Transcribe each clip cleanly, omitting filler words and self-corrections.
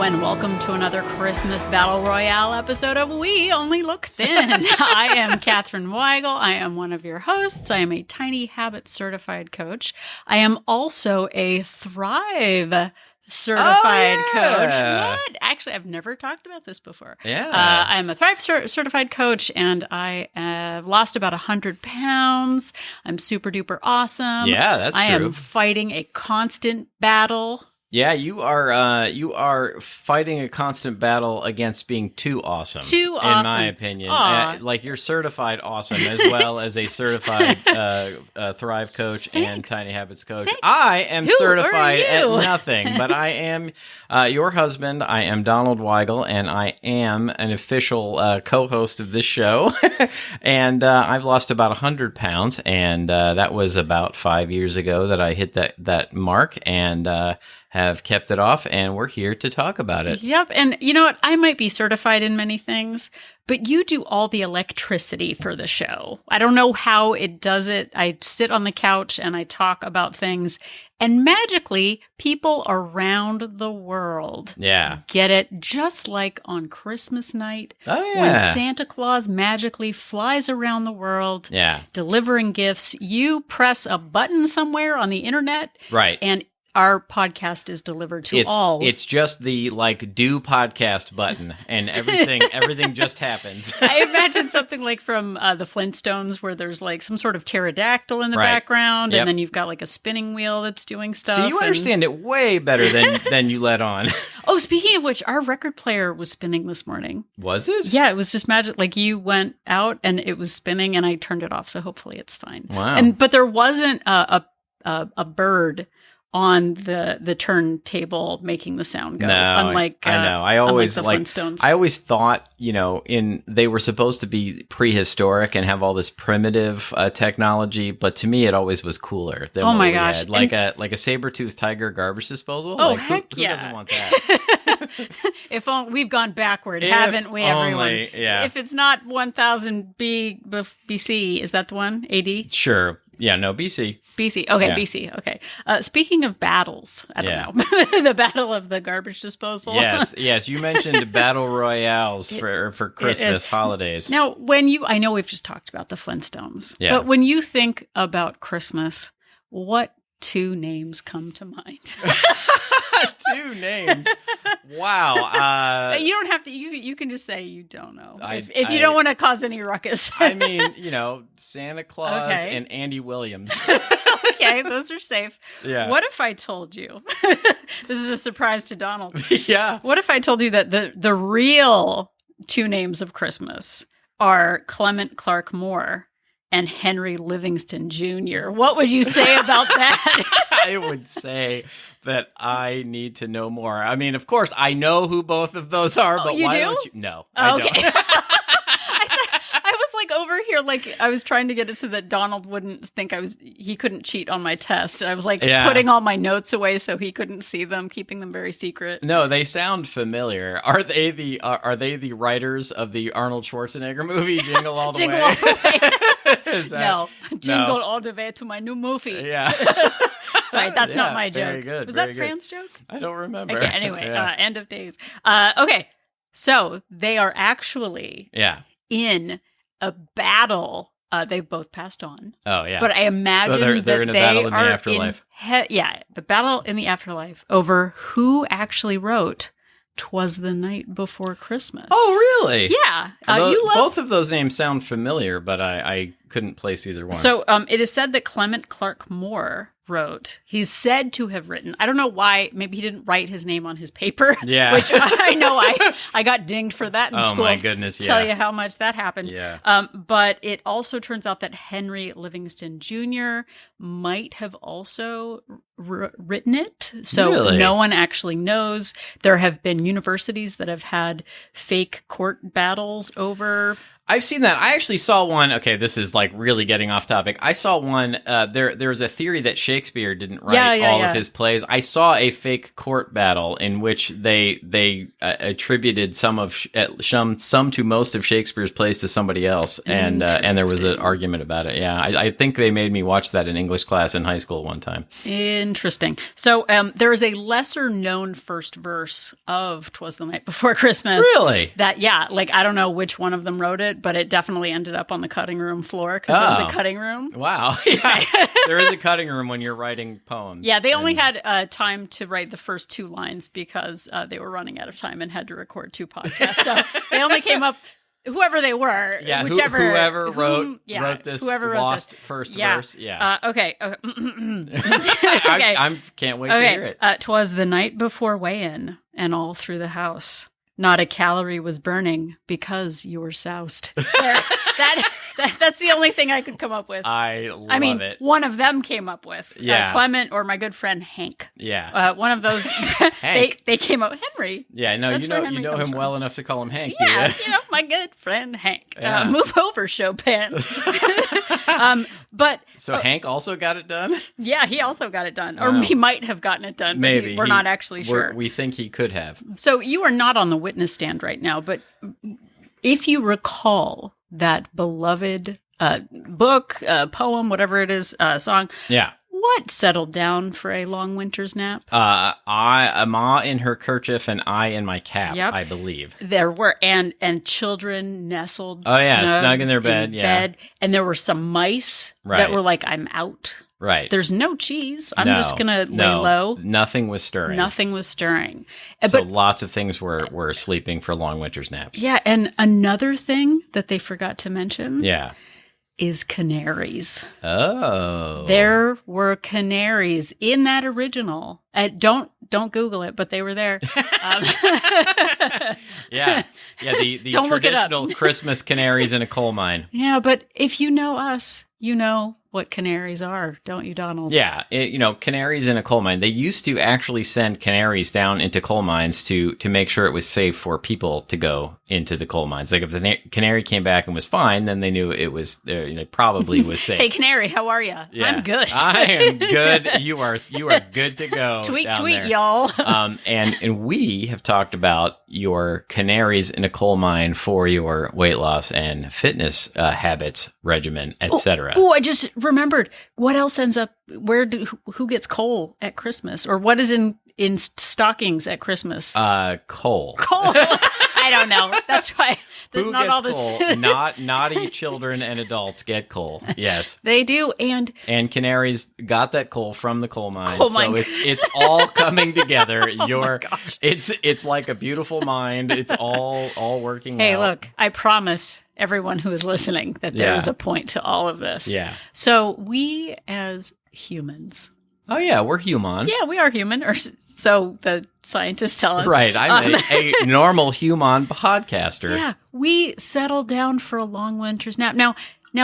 and welcome to another Christmas Battle Royale episode of We Only Look Thin. I am Katherine Weigel. I am one of your hosts. I am a Tiny Habits certified coach. I am also a Thrive certified coach. What? Actually, I've never talked about this before. Yeah. I'm a Thrive certified coach, and I have lost about 100 pounds. I'm super duper awesome. Yeah, that's true. I am fighting a constant battle. Yeah, you are fighting a constant battle against being too awesome. Too awesome. In my opinion. Aw. Like, you're certified awesome as well as a certified Thrive coach and Tiny Habits coach. Thanks. I am Who certified are at you? nothing, but I am your husband. I am Donald Weigel, and I am an official co-host of this show. And I've lost about 100 pounds, and that was about 5 years ago that I hit that mark, and have kept it off, and we're here to talk about it. Yep. And you know what? I might be certified in many things, but you do all the electricity for the show. I don't know how it does it. I sit on the couch and I talk about things, and magically, people around the world get it, just like on Christmas night when Santa Claus magically flies around the world delivering gifts. You press a button somewhere on the internet, right? And our podcast is delivered to all. It's just the do podcast button, and everything just happens. I imagine something like from the Flintstones, where there's like some sort of pterodactyl in the background, and then you've got like a spinning wheel that's doing stuff. So you understand it way better than you let on. Oh, speaking of which, our record player was spinning this morning. Was it? Yeah, it was just magic. Like, you went out and it was spinning, and I turned it off, so hopefully it's fine. Wow. But there wasn't a bird on the turntable making the sound go. No, unlike I know. I always the Flintstones. I always thought, they were supposed to be prehistoric and have all this primitive technology, but to me, it always was cooler than what we had. Like a saber-toothed tiger garbage disposal. Oh, like, heck who yeah! Doesn't want that? If only we've gone backward, haven't we, everyone? Yeah. If it's not 1000 BC, is that the one? AD? Sure. Yeah, no, BC. BC. Okay, yeah. BC. Okay. Speaking of battles, I don't know. The battle of the garbage disposal. Yes. You mentioned battle royales for Christmas holidays. Now, I know we've just talked about the Flintstones, but when you think about Christmas, what two names come to mind? Two names. Wow. You don't have to. You can just say you don't know if you don't want to cause any ruckus. I mean, Santa Claus and Andy Williams. Okay, those are safe. Yeah. What if I told you? This is a surprise to Donald. Yeah. What if I told you that the real two names of Christmas are Clement Clark Moore and Henry Livingston Jr.? What would you say about that? I would say that I need to know more. I mean, of course, I know who both of those are, but why don't you? No, I don't. I was like over here, like I was trying to get it so that Donald wouldn't think he couldn't cheat on my test. And I was like putting all my notes away so he couldn't see them, keeping them very secret. No, they sound familiar. Are they the writers of the Arnold Schwarzenegger movie Jingle All the Way? Jingle All the Way. No, Jingle All the Way to my new movie. Yeah. Sorry, that's not my joke. Very good. Was that Fran's joke? I don't remember. Okay, anyway, end of days. Okay, so they are actually in a battle. They've both passed on. Oh, yeah. But I imagine they're in a battle in the afterlife. The battle in the afterlife over who actually wrote "'Twas the Night Before Christmas." Oh, really? Yeah. Both of those names sound familiar, but I couldn't place either one. So it is said that Clement Clark Moore wrote. He's said to have written. I don't know why. Maybe he didn't write his name on his paper. Yeah. Which I know I got dinged for that in school. Oh, my goodness. Yeah. Tell you how much that happened. Yeah. But it also turns out that Henry Livingston Jr. might have also written it. So really? No one actually knows. There have been universities that have had fake court battles over I've seen that. I actually saw one. Okay, this is like really getting off topic. I saw one. There was a theory that Shakespeare didn't write all of his plays. I saw a fake court battle in which they attributed some to most of Shakespeare's plays to somebody else, and there was an argument about it. Yeah, I think they made me watch that in English class in high school one time. Interesting. So there is a lesser known first verse of "'Twas the Night Before Christmas." Really? I don't know which one of them wrote it, but it definitely ended up on the cutting room floor because there was a cutting room. Wow. Yeah. There is a cutting room when you're writing poems. Yeah, they only had time to write the first 2 lines because they were running out of time and had to record 2 podcasts. So they only came up, whoever they were, whoever wrote this lost first verse. Yeah. Okay. Okay. I can't wait to hear it. 'Twas the night before weigh-in, and all through the house, not a calorie was burning because you were soused. That's the only thing I could come up with. I love it. One of them came up with Clement or my good friend Hank. Yeah. One of those. they came up Henry. Yeah. No, you know him well enough to call him Hank. Yeah. Do you? My good friend Hank. Move over, Chopin. So Hank also got it done? Yeah, he also got it done. Or he might have gotten it done. Maybe. We're not actually sure. We think he could have. So you are not on the witness stand right now, but if you recall that beloved book, poem, whatever it is, song. Yeah. What settled down for a long winter's nap? A ma in her kerchief and I in my cap, I believe. There were, and children nestled snug in their bed, and there were some mice that were like, I'm out. Right. There's no cheese. I'm just going to lay low. Nothing was stirring. So lots of things were sleeping for long winter's naps. Yeah, and another thing that they forgot to mention. Yeah. Is canaries. Oh. There were canaries in that original. Don't Google it, but they were there. Yeah. The traditional Christmas canaries in a coal mine. Yeah, but if you know us, you know what canaries are, don't you, Donald? Yeah, canaries in a coal mine. They used to actually send canaries down into coal mines to make sure it was safe for people to go into the coal mines. Like if the canary came back and was fine, then they knew it was probably was safe. Hey, canary, how are you? Yeah. I'm good. I am good. You are good to go. Tweet, there. y'all. And we have talked about your canaries in a coal mine for your weight loss and fitness habits regimen, etc. Oh, I just remembered. What else ends up? Who gets coal at Christmas, or what is in stockings at Christmas? Coal. Coal. I don't know. That's why. Who not gets all this. Coal? Naughty children and adults get coal. Yes, they do. And canaries got that coal from the coal mine. So it's all coming together. My gosh. It's like a beautiful mind. It's all working. Hey, out. Look, I promise everyone who is listening that there is a point to all of this. Yeah. So we as humans. Oh yeah, we're human. Yeah, we are human, or so the scientists tell us. Right, I'm a normal human podcaster. Yeah, we settle down for a long winter's nap. Now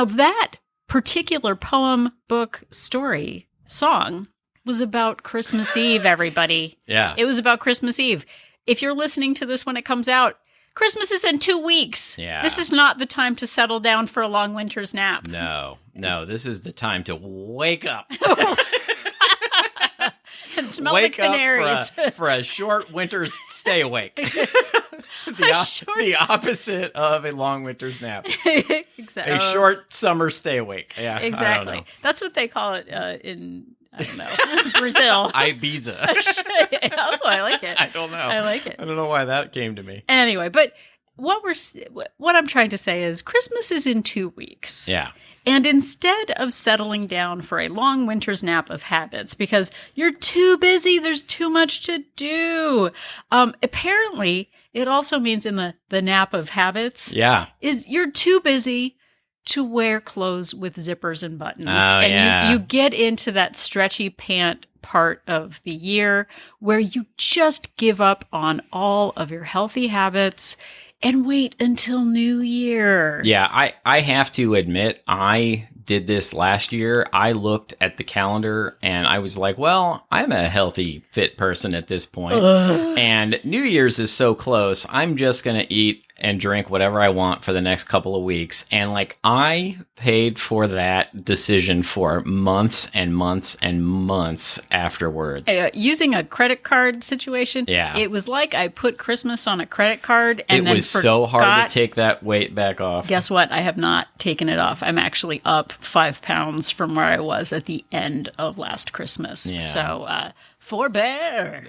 that particular poem, book, story, song was about Christmas Eve, everybody. Yeah. It was about Christmas Eve. If you're listening to this when it comes out, Christmas is in 2 weeks. Yeah. This is not the time to settle down for a long winter's nap. No, this is the time to wake up. And smell the canaries. For a short winter's stay awake. The opposite of a long winter's nap. Exactly. A short summer stay awake. Yeah, exactly. That's what they call it in, I don't know, Brazil. Ibiza. Oh, I like it. I don't know. I like it. I don't know why that came to me. Anyway, but what I'm trying to say is Christmas is in 2 weeks. Yeah. And instead of settling down for a long winter's nap of habits, because you're too busy, there's too much to do. Apparently, it also means in the nap of habits, is you're too busy to wear clothes with zippers and buttons. You get into that stretchy pant part of the year where you just give up on all of your healthy habits and wait until New Year. Yeah, I have to admit, I did this last year. I looked at the calendar and I was like, well, I'm a healthy, fit person at this point. And New Year's is so close. I'm just going to eat and drink whatever I want for the next couple of weeks. And like, I paid for that decision for months and months and months afterwards. Using a credit card situation, it was like I put Christmas on a credit card and then it was so hard to take that weight back off. Guess what? I have not taken it off. I'm actually up 5 pounds from where I was at the end of last Christmas. Yeah. So, forbear.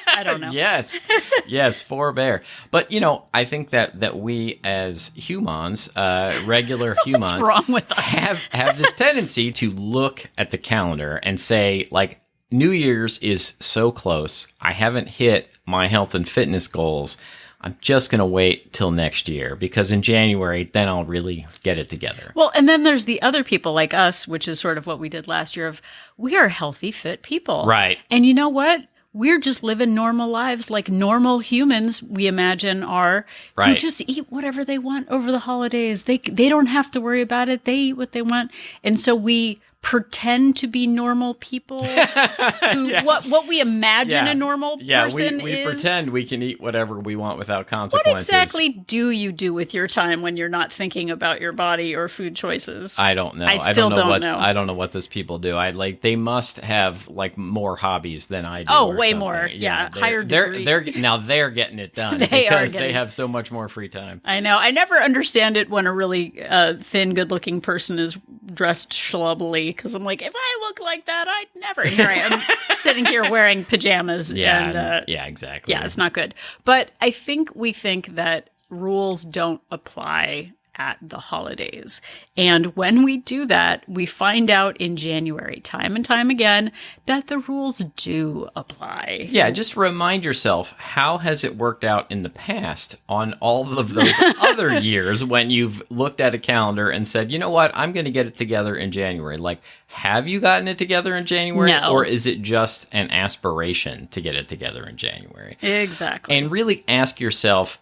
I don't know. Yes, forbear. But, you know, I think that we as humans, regular humans, what's wrong with us? have this tendency to look at the calendar and say, like, New Year's is so close. I haven't hit my health and fitness goals. I'm just going to wait till next year because in January, then I'll really get it together. Well, and then there's the other people like us, which is sort of what we did last year of we are healthy, fit people. Right. And you know what? We're just living normal lives like normal humans, we imagine, are, who just eat whatever they want over the holidays. They don't have to worry about it. They eat what they want. And so we pretend to be normal people who what we imagine a normal person we is. Pretend we can eat whatever we want without consequences. What exactly do you do with your time when you're not thinking about your body or food choices? I don't know. I still don't know. I don't know what those people do. They must have like more hobbies than I do. Oh, way more. Yeah, higher degree. They're getting it done because they have so much more free time. I know. I never understand it when a really thin, good-looking person is dressed schlubbily. Because I'm like, if I look like that, I'd never. And here I am sitting here wearing pajamas. Yeah, exactly. Yeah, it's not good. But I think we think that rules don't apply at the holidays. And when we do that, we find out in January, time and time again, that the rules do apply. Yeah, just remind yourself, how has it worked out in the past on all of those other years when you've looked at a calendar and said, you know what, I'm going to get it together in January. Like, have you gotten it together in January? No. Or is it just an aspiration to get it together in January? Exactly. And really ask yourself,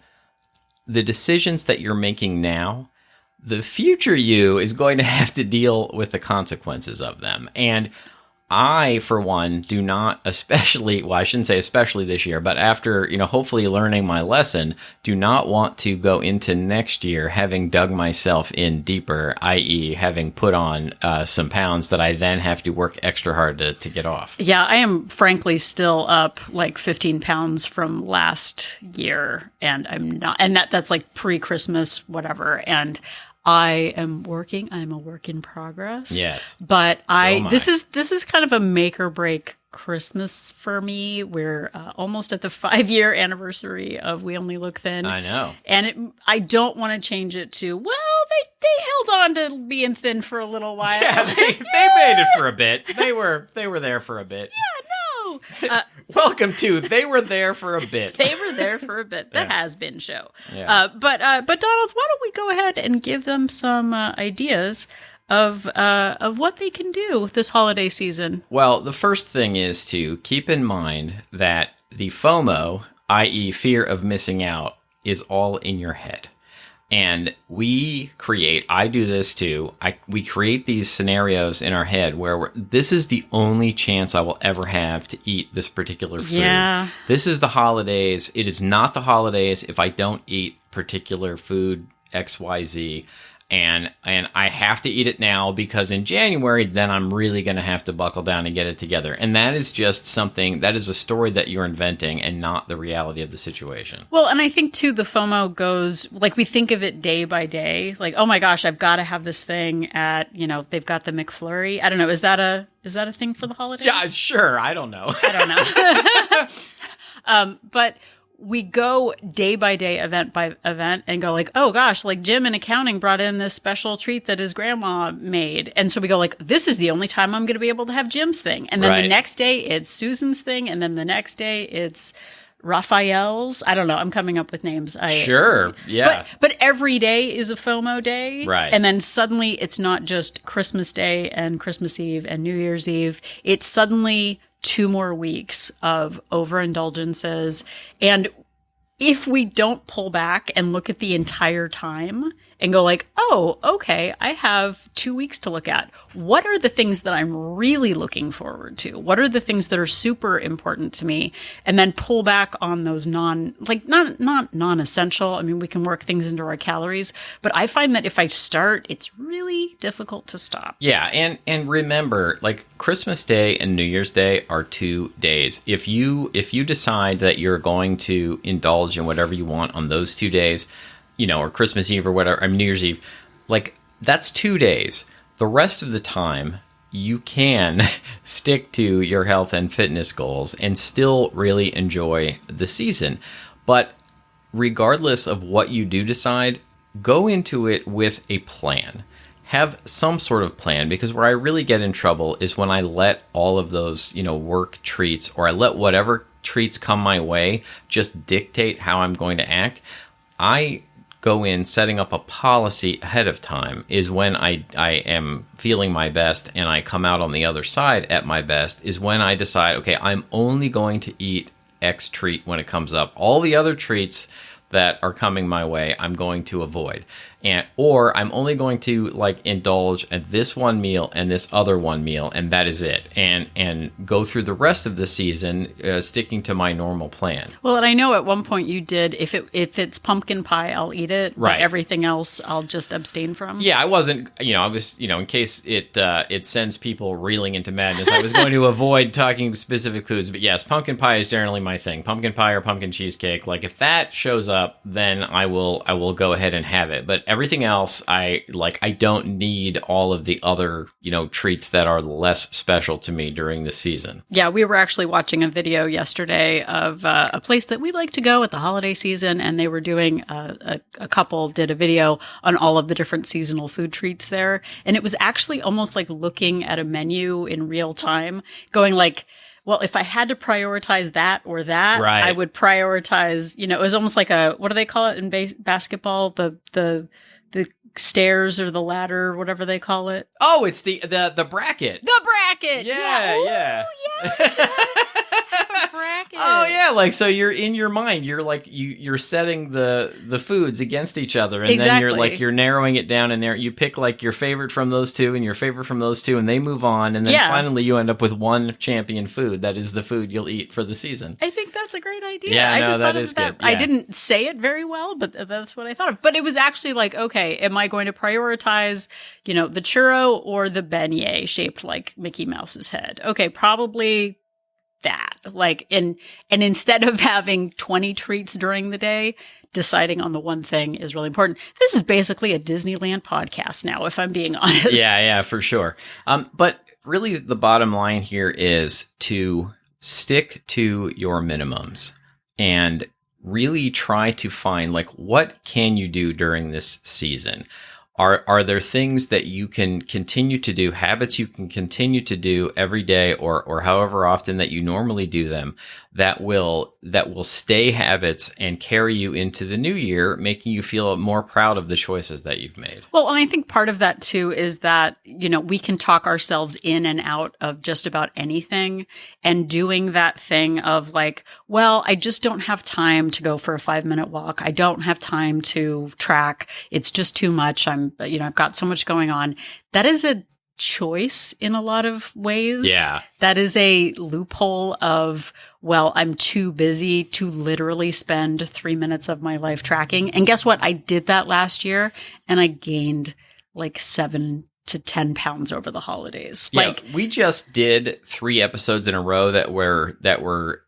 the decisions that you're making now, the future you is going to have to deal with the consequences of them. And I, for one, do not especially, well, I shouldn't say especially this year, but after, hopefully learning my lesson, do not want to go into next year having dug myself in deeper, i.e. having put on some pounds that I then have to work extra hard to get off. Yeah, I am frankly still up like 15 pounds from last year, and I'm not, and that's like pre-Christmas, whatever, and I am working. I'm a work in progress. Yes. But this is kind of a make or break Christmas for me. We're almost at the 5-year anniversary of We Only Look Thin. I know. And I don't want to change it to, well, they held on to being thin for a little while. Yeah, they made it for a bit. They were there for a bit. Yeah, no. Welcome to They Were There for a Bit. They were there for a bit. The has-been show. Yeah. But Donald, why don't we go ahead and give them some ideas of what they can do this holiday season? Well, the first thing is to keep in mind that the FOMO, i.e. fear of missing out, is all in your head. And I do this too, we create these scenarios in our head where this is the only chance I will ever have to eat this particular food. Yeah. This is the holidays. It is not the holidays if I don't eat particular food XYZ. And I have to eat it now because in January, then I'm really going to have to buckle down and get it together. And that is just that is a story that you're inventing and not the reality of the situation. Well, and I think too, the FOMO goes, like we think of it day by day, like, oh my gosh, I've got to have this thing at, they've got the McFlurry. I don't know. Is that a thing for the holidays? Yeah, sure. I don't know. I don't know. But we go day by day, event by event, and go like, oh gosh, like Jim in accounting brought in this special treat that his grandma made. And so we go like, this is the only time I'm going to be able to have Jim's thing. And then the next day it's Susan's thing. And then the next day it's Raphael's. I don't know. I'm coming up with names. Sure. Yeah. But every day is a FOMO day. Right. And then suddenly it's not just Christmas Day and Christmas Eve and New Year's Eve. It's suddenly 2 more weeks of overindulgences. And if we don't pull back and look at the entire time and go like, oh, okay, I have 2 weeks to look at. What are the things that I'm really looking forward to? What are the things that are super important to me? And then pull back on those not non-essential. I mean, we can work things into our calories, but I find that if I start, it's really difficult to stop. Yeah, and remember, like Christmas Day and New Year's Day are 2 days. If you decide that you're going to indulge in whatever you want on those 2 days, or Christmas Eve or whatever, I mean New Year's Eve, like that's 2 days. The rest of the time, you can stick to your health and fitness goals and still really enjoy the season. But regardless of what you do decide, go into it with a plan. Have some sort of plan, because where I really get in trouble is when I let all of those, work treats, or I let whatever treats come my way just dictate how I'm going to act. I go in setting up a policy ahead of time is when I am feeling my best, and I come out on the other side at my best is when I decide, okay, I'm only going to eat X treat when it comes up. All the other treats that are coming my way, I'm going to avoid. Or I'm only going to indulge at this one meal and this other one meal, and that is it. And go through the rest of the season sticking to my normal plan. Well, and I know at one point you did, if it's pumpkin pie, I'll eat it. Right. But everything else, I'll just abstain from. Yeah, I wasn't, I was, in case it sends people reeling into madness, I was going to avoid talking specific foods. But yes, pumpkin pie is generally my thing. Pumpkin pie or pumpkin cheesecake. Like if that shows up, then I will go ahead and have it. But everything else, I don't need all of the other, treats that are less special to me during the season. Yeah, we were actually watching a video yesterday of a place that we like to go at the holiday season, and they were doing, a couple did a video on all of the different seasonal food treats there. And it was actually almost like looking at a menu in real time, going like, well, if I had to prioritize that or that, right, I would prioritize, it was almost like what do they call it in basketball? The stairs or the ladder, or whatever they call it. Oh, it's the bracket. The bracket. Yeah, Ooh, yeah. We should have a bracket. Oh yeah, so you're in your mind, you're you're setting the foods against each other, and exactly. then you're narrowing it down, and you pick your favorite from those two and your favorite from those two, and they move on, and then finally you end up with one champion food that is the food you'll eat for the season. I think that's a great idea. Yeah, I just that thought is of that. good. Yeah. I didn't say it very well, but that's what I thought of. But it was actually like, okay, am I going to prioritize, the churro or the beignet shaped like Mickey Mouse's head? Okay, probably that. And instead of having 20 treats during the day, deciding on the one thing is really important. This is basically a Disneyland podcast now, if I'm being honest. Yeah, for sure. But really the bottom line here is to stick to your minimums and really try to find what can you do during this season? Are there things that you can continue to do, habits you can continue to do every day or however often that you normally do them, that will stay habits and carry you into the new year, making you feel more proud of the choices that you've made? Well, and I think part of that too is that, we can talk ourselves in and out of just about anything, and doing that thing of well, I just don't have time to go for a 5-minute walk. I don't have time to track. It's just too much. I've got so much going on. That is a choice in a lot of ways. Yeah. That is a loophole of, well, I'm too busy to literally spend 3 minutes of my life tracking. And guess what? I did that last year, and I gained 7 to 10 pounds over the holidays. We just did 3 episodes in a row that were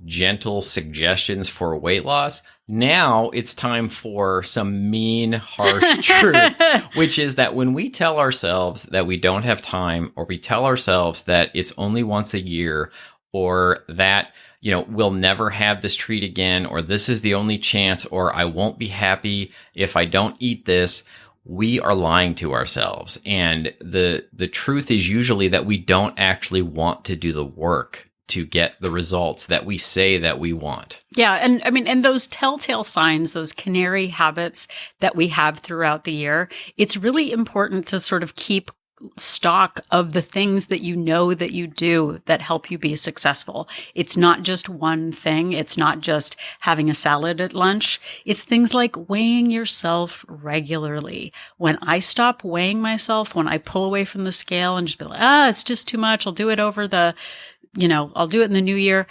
gentle suggestions for weight loss. Now it's time for some mean, harsh truth, which is that when we tell ourselves that we don't have time, or we tell ourselves that it's only once a year, or that, we'll never have this treat again, or this is the only chance, or I won't be happy if I don't eat this, we are lying to ourselves. And the truth is usually that we don't actually want to do the work to get the results that we say that we want. Yeah. And and those telltale signs, those canary habits that we have throughout the year, it's really important to sort of keep stock of the things that you know that you do that help you be successful. It's not just one thing. It's not just having a salad at lunch. It's things like weighing yourself regularly. When I stop weighing myself, when I pull away from the scale and just be like, it's just too much. I'll do it over I'll do it in the new year.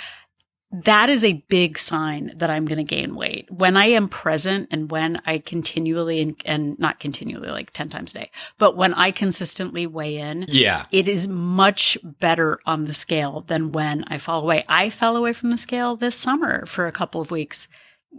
That is a big sign that I'm going to gain weight. When I am present and when I continually and not continually like 10 times a day, but when I consistently weigh in, it is much better on the scale than when I fall away. I fell away from the scale this summer for a couple of weeks.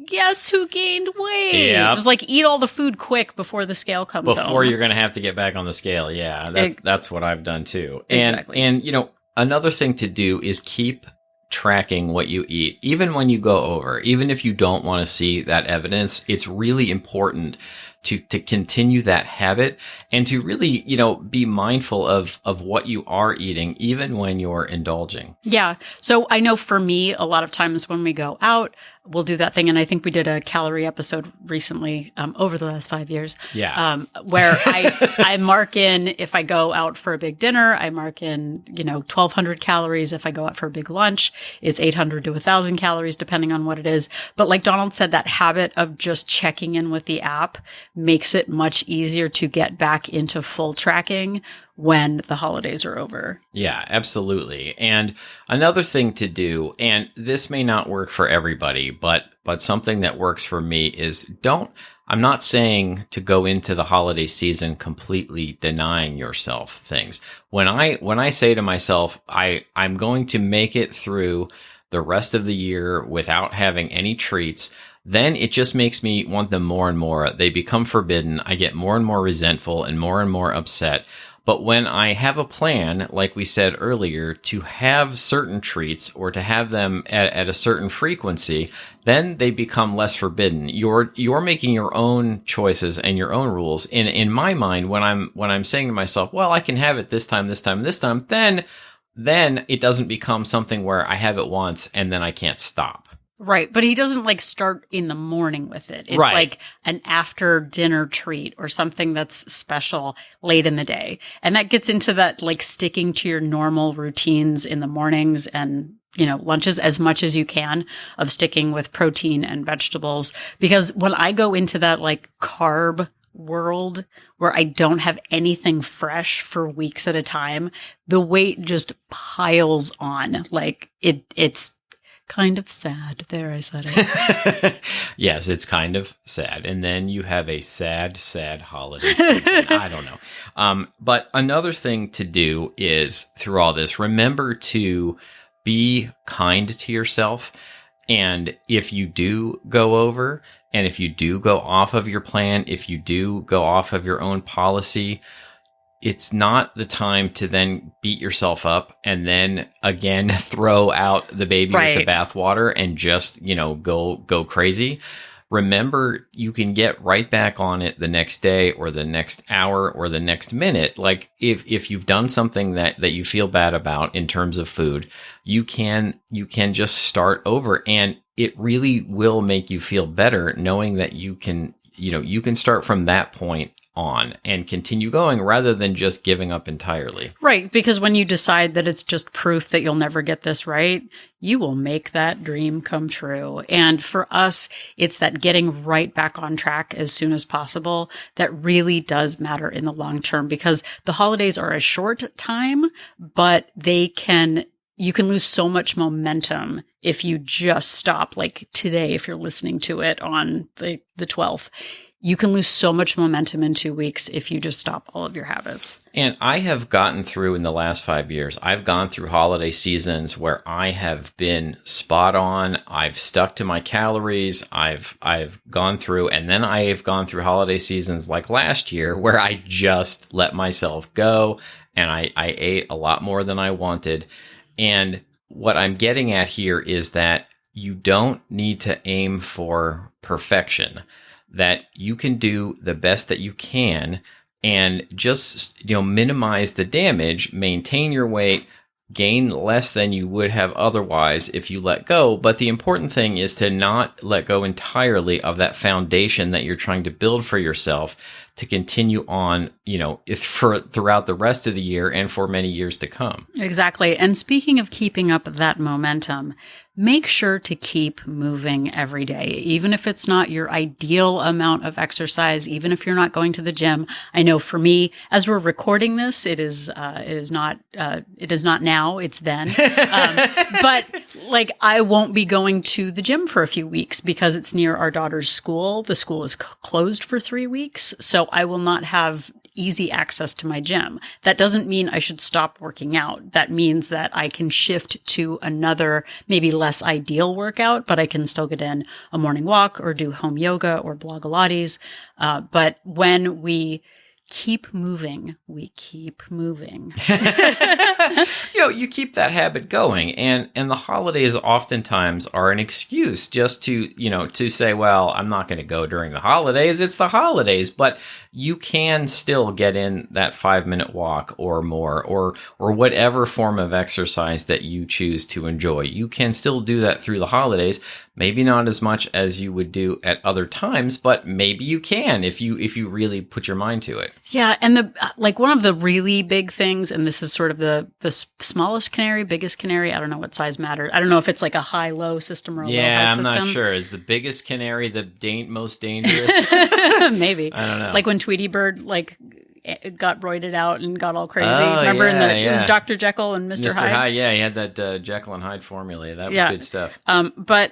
Guess who gained weight? Yep. It was like, eat all the food quick before the scale comes home. Before you're going to have to get back on the scale. Yeah, that's what I've done too. Exactly. And another thing to do is keep tracking what you eat, even when you go over, even if you don't want to see that evidence. It's really important to continue that habit and to really, be mindful of what you are eating, even when you're indulging. Yeah. So I know for me, a lot of times when we go out, we'll do that thing. And I think we did a calorie episode recently over the last 5 years. Yeah. Where I mark in, if I go out for a big dinner, I mark in, 1,200 calories. If I go out for a big lunch, it's 800 to 1,000 calories, depending on what it is. But like Donald said, that habit of just checking in with the app makes it much easier to get back into full tracking when the holidays are over. Yeah, absolutely. And another thing to do, and this may not work for everybody, but something that works for me is I'm not saying to go into the holiday season completely denying yourself things. When I say to myself, I'm going to make it through the rest of the year without having any treats, then it just makes me want them more and more. They become forbidden. I get more and more resentful and more upset. But when I have a plan, like we said earlier, to have certain treats or to have them at a certain frequency, then they become less forbidden. You're making your own choices and your own rules. In my mind, when I'm saying to myself, well, I can have it this time, then it doesn't become something where I have it once and then I can't stop. Right. But he doesn't start in the morning with it. It's like an after dinner treat or something that's special late in the day. And that gets into that sticking to your normal routines in the mornings and, lunches as much as you can, of sticking with protein and vegetables. Because when I go into that carb world where I don't have anything fresh for weeks at a time, the weight just piles on. It's kind of sad. There, I said it. Yes, it's kind of sad. And then you have a sad holiday season. I don't know. But another thing to do is, through all this, remember to be kind to yourself. And if you do go over, and if you do go off of your plan, if you do go off of your own policy, it's not the time to then beat yourself up and then again throw out the baby with the bathwater and just, go crazy. Remember, you can get right back on it the next day or the next hour or the next minute. Like if you've done something that you feel bad about in terms of food, you can just start over, and it really will make you feel better knowing that you can start from that point on and continue going rather than just giving up entirely. Right. Because when you decide that it's just proof that you'll never get this right, you will make that dream come true. And for us, it's that getting right back on track as soon as possible that really does matter in the long term, because the holidays are a short time, but you can lose so much momentum if you just stop. Like today, if you're listening to it on the 12th, you can lose so much momentum in 2 weeks if you just stop all of your habits. And I have gotten through in the last 5 years, I've gone through holiday seasons where I have been spot on. I've stuck to my calories. I've gone through, and then I have gone through holiday seasons like last year where I just let myself go and I ate a lot more than I wanted. And what I'm getting at here is that you don't need to aim for perfection, that you can do the best that you can and just, minimize the damage, maintain your weight, gain less than you would have otherwise if you let go. But the important thing is to not let go entirely of that foundation that you're trying to build for yourself, to continue on, throughout the rest of the year and for many years to come. Exactly. And speaking of keeping up that momentum, make sure to keep moving every day, even if it's not your ideal amount of exercise, even if you're not going to the gym. I know for me, as we're recording this, it is not now, it's then. But like, I won't be going to the gym for a few weeks because it's near our daughter's school. The school is closed for 3 weeks. So I will not have easy access to my gym. That doesn't mean I should stop working out. That means that I can shift to another, maybe less ideal workout, but I can still get in a morning walk or do home yoga or Blogilates. But when we keep moving, we keep moving. You keep that habit going, and the holidays oftentimes are an excuse just to say, well, I'm not going to go during the holidays. It's the holidays, but you can still get in that 5-minute walk or more, or whatever form of exercise that you choose to enjoy. You can still do that through the holidays. Maybe not as much as you would do at other times, but maybe you can if you really put your mind to it. Yeah, and one of the really big things, and this is sort of the smallest canary, biggest canary. I don't know what size matters. I don't know if it's like a high-low system or a low-high system. Yeah, I'm not sure. Is the biggest canary the most dangerous? Maybe. I don't know. Like when Tweety Bird got roided out and got all crazy. Oh, Remember it was Dr. Jekyll and Mr. Hyde? Mr. Hyde, yeah, he had that Jekyll and Hyde formula. That was good stuff. But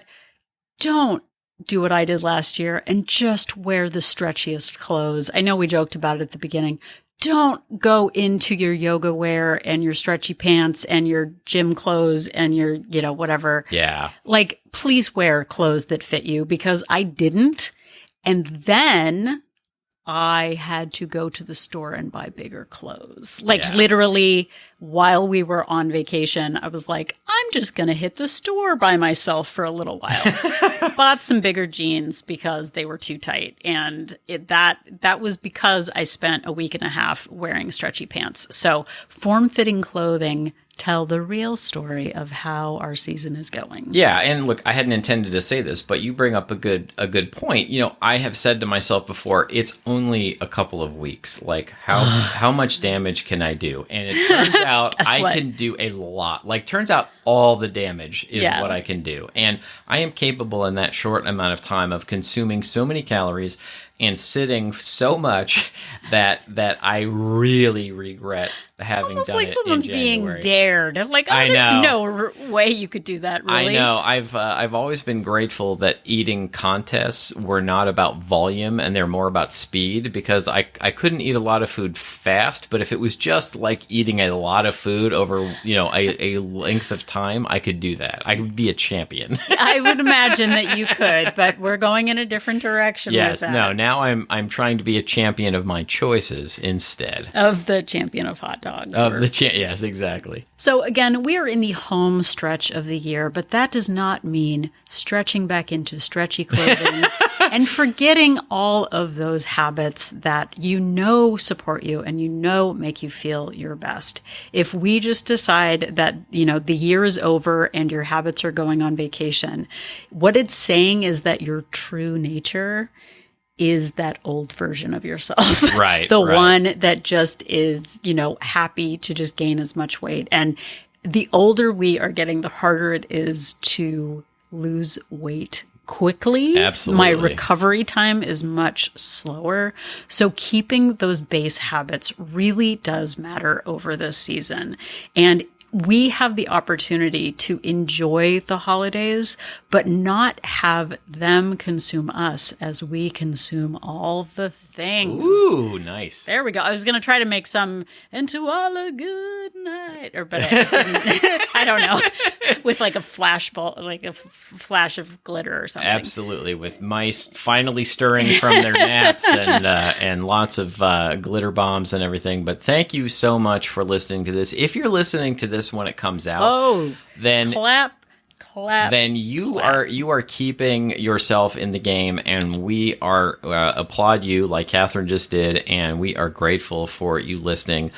don't do what I did last year and just wear the stretchiest clothes. I know we joked about it at the beginning. Don't go into your yoga wear and your stretchy pants and your gym clothes and your, whatever. Yeah. Please wear clothes that fit you, because I didn't. And then I had to go to the store and buy bigger clothes. Literally, while we were on vacation, I was like, I'm just going to hit the store by myself for a little while. Bought some bigger jeans because they were too tight. And that was because I spent a week and a half wearing stretchy pants. So form-fitting clothing tell the real story of how our season is going. Yeah, and look, I hadn't intended to say this, but you bring up a good point. I have said to myself before, it's only a couple of weeks. Like, how much damage can I do? And it turns out I can do a lot. Turns out all the damage is what I can do. And I am capable in that short amount of time of consuming so many calories and sitting so much that I really regret having almost done like it someone's in January. being dared. There's no way you could do that, really. I know. I've always been grateful that eating contests were not about volume and they're more about speed, because I couldn't eat a lot of food fast, but if it was just like eating a lot of food over, a length of time, I could do that. I would be a champion. I would imagine that you could, but we're going in a different direction with that. No, now I'm trying to be a champion of my choices instead. Of the champion of hot dogs. Yes, exactly. So again, we are in the home stretch of the year, but that does not mean stretching back into stretchy clothing and forgetting all of those habits that support you and make you feel your best. If we just decide that, the year is over and your habits are going on vacation, what it's saying is that your true nature is that old version of yourself. Right. The one that just is, happy to just gain as much weight. And the older we are getting, the harder it is to lose weight quickly. Absolutely. My recovery time is much slower. So keeping those base habits really does matter over this season. And we have the opportunity to enjoy the holidays, but not have them consume us as we consume all the things. Ooh, nice. There we go. I was going to try to make some into all a good night, but I don't know, with like a flashball, like a flash of glitter or something. Absolutely, with mice finally stirring from their naps and lots of glitter bombs and everything. But thank you so much for listening to this. If you're listening to this when it comes out, then clap. Then you are keeping yourself in the game, and we applaud you like Catherine just did, and we are grateful for you listening.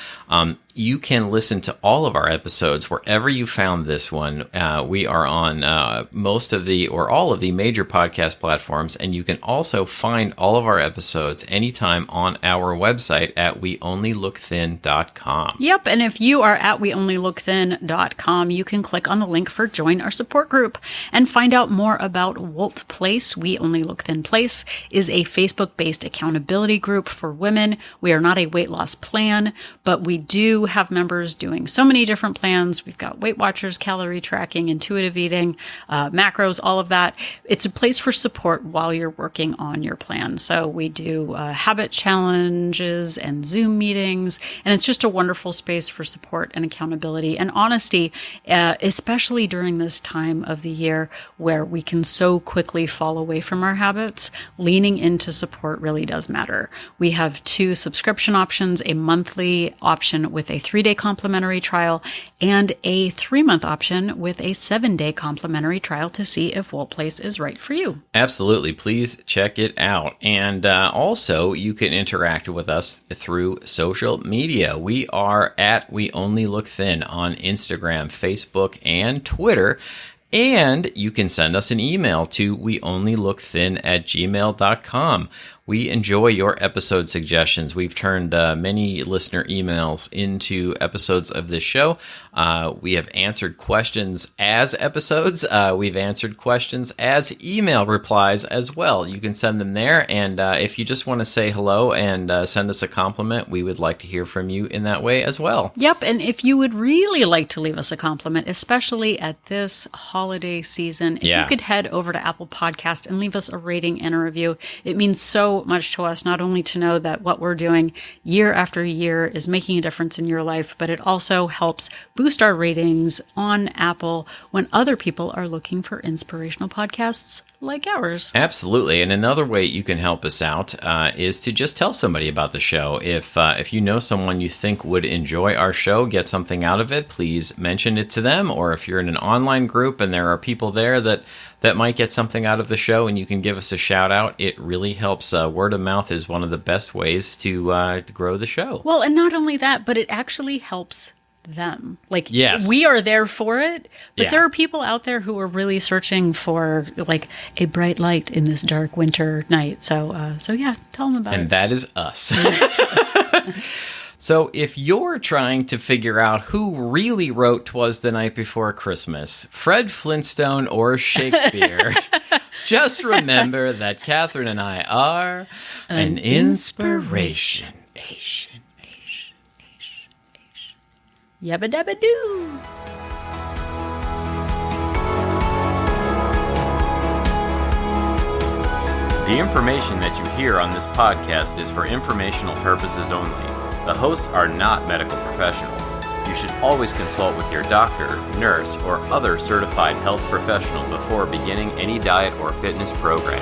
You can listen to all of our episodes wherever you found this one. We are on most of the or all of the major podcast platforms, and you can also find all of our episodes anytime on our website at weonlylookthin.com. Yep, and if you are at weonlylookthin.com, you can click on the link for Join Our Support Group and find out more about Wolt Place. We Only Look Thin Place is a Facebook-based accountability group for women. We are not a weight loss plan, but we do have members doing so many different plans. We've got Weight Watchers, calorie tracking, intuitive eating, macros, all of that. It's a place for support while you're working on your plan. So we do habit challenges and Zoom meetings, and it's just a wonderful space for support and accountability and honesty, especially during this time of the year where we can so quickly fall away from our habits. Leaning into support really does matter. We have 2 subscription options, a monthly option with a 3-day complimentary trial and a 3-month option with a 7-day complimentary trial to see if Wolt Place is right for you. Absolutely. Please check it out. And also, you can interact with us through social media. We are at We Only Look Thin on Instagram, Facebook, and Twitter. And you can send us an email to weonlylookthin@gmail.com. We enjoy your episode suggestions. We've turned many listener emails into episodes of this show. We have answered questions as episodes. We've answered questions as email replies as well. You can send them there. And if you just want to say hello and send us a compliment, we would like to hear from you in that way as well. Yep. And if you would really like to leave us a compliment, especially at this holiday season, if you could head over to Apple Podcast and leave us a rating and a review. It means so much to us, not only to know that what we're doing year after year is making a difference in your life, but it also helps boost our ratings on Apple when other people are looking for inspirational podcasts like ours. Absolutely. And another way you can help us out is to just tell somebody about the show. If you know someone you think would enjoy our show, get something out of it, please mention it to them. Or if you're in an online group and there are people there that might get something out of the show and you can give us a shout out, it really helps. Word of mouth is one of the best ways to grow the show. Well, and not only that, but it actually helps them. Like, yes, we are there for it, but there are people out there who are really searching for like a bright light in this dark winter night. So yeah, tell them about it. And that is us. So if you're trying to figure out who really wrote 'Twas the Night Before Christmas, Fred Flintstone or Shakespeare, just remember that Catherine and I are an inspiration. Yabba dabba doo. The information that you hear on this podcast is for informational purposes only. The hosts are not medical professionals. You should always consult with your doctor, nurse, or other certified health professional before beginning any diet or fitness program.